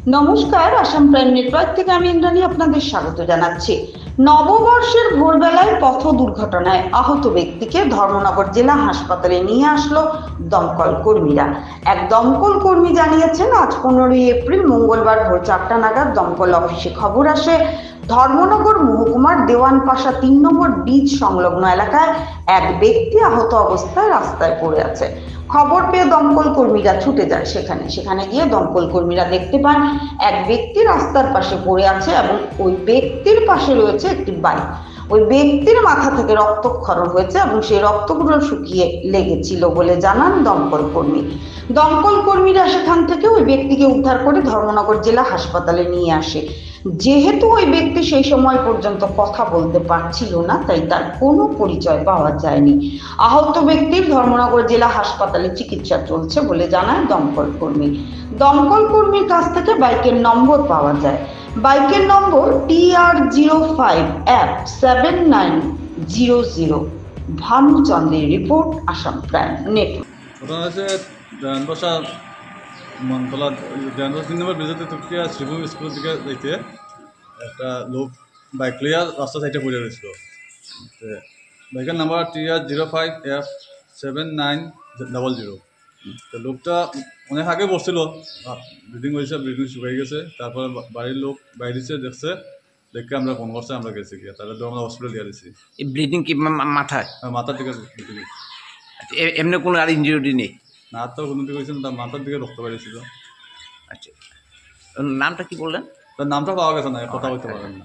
নমস্কার, Assam prime network থেকে আমি ইন্দ্রাণী আপনাদের স্বাগত জানাচ্ছি। নববর্ষের ভোরবেলায় পথ দুর্ঘটনায় আহত ব্যক্তিকে ধর্মনগর জেলা হাসপাতালে নিয়ে আসলো দমকল কর্মীরা। এক দমকল কর্মী জানিয়েছেন, আজ 15ই এপ্রিল মঙ্গলবার ভোর 4টা নাগাদ দমকল অফিসে খবর আসে ধর্মনগর মহকুমার দেওয়ানপাশা 3 নম্বর ব্রিজ সংলগ্ন এলাকায় এক ব্যক্তি আহত অবস্থায় রাস্তায় পড়ে আছে। খবর পেয়ে দমকল কর্মীরা ছুটে যায় সেখানে গিয়ে দমকল কর্মীরা দেখতে পান এক ব্যক্তি রাস্তার পাশে পড়ে আছে এবং ওই ব্যক্তির পাশে রয়েছে একটি বাইক। ওই ব্যক্তির মাথা থেকে রক্তক্ষরণ হয়েছে এবং সেই রক্তগুলো শুকিয়ে লেগেছিল বলে জানান দমকল কর্মী। দমকল কর্মীরা সেখান থেকে ওই ব্যক্তিকে উদ্ধার করে ধর্মনগর জেলা হাসপাতালে নিয়ে আসে। যেহেতু ওই ব্যক্তি সেই সময় পর্যন্ত কথা বলতে পারছিল না, তাই তার কোনো পরিচয় পাওয়া যায়নি। আহত ব্যক্তির ধর্মনগর জেলা হাসপাতালে চিকিৎসা চলছে বলে জানায় দমকল কর্মী। দমকল কর্মীর কাছ থেকে বাইকের নম্বর পাওয়া যায়। বাইকের নম্বর TR05F7900। ভানুচন্দ্রের report, Assam prime network. Montala 3 number ব্রিজেতে তুকিয়া শ্রীভূম স্কুলের দিকে যাইতে একটা লোক বাইক লইয়া রাস্তা সাইডে পড়ে রয়েছিল। বাইকের নাম্বার TR05F7900। তো লোকটা অনেক আগে বসছিল, ব্রিডিং হয়েছে, ব্রিডিং শুকাই গেছে। তারপরে বাড়ির লোক বাইরেছে, দেখে আমরা ফোন করছে, আমরা গেছি গিয়ে তাহলে তো আমরা হসপিটাল দিয়ে দিছি। ব্লিডিং কি মাথায়? মাথার দিকে ব্লিডিং। এমনি কোনো আর ইনজুরি নেই? না, তো কোনো দিকে হয়েছে না, তার মাথার দিকে রক্ত বেরিয়েছিল। আচ্ছা, নামটা কি বললেন? তার নামটা পাওয়া গেছে না, কথা বলতে পারেন না।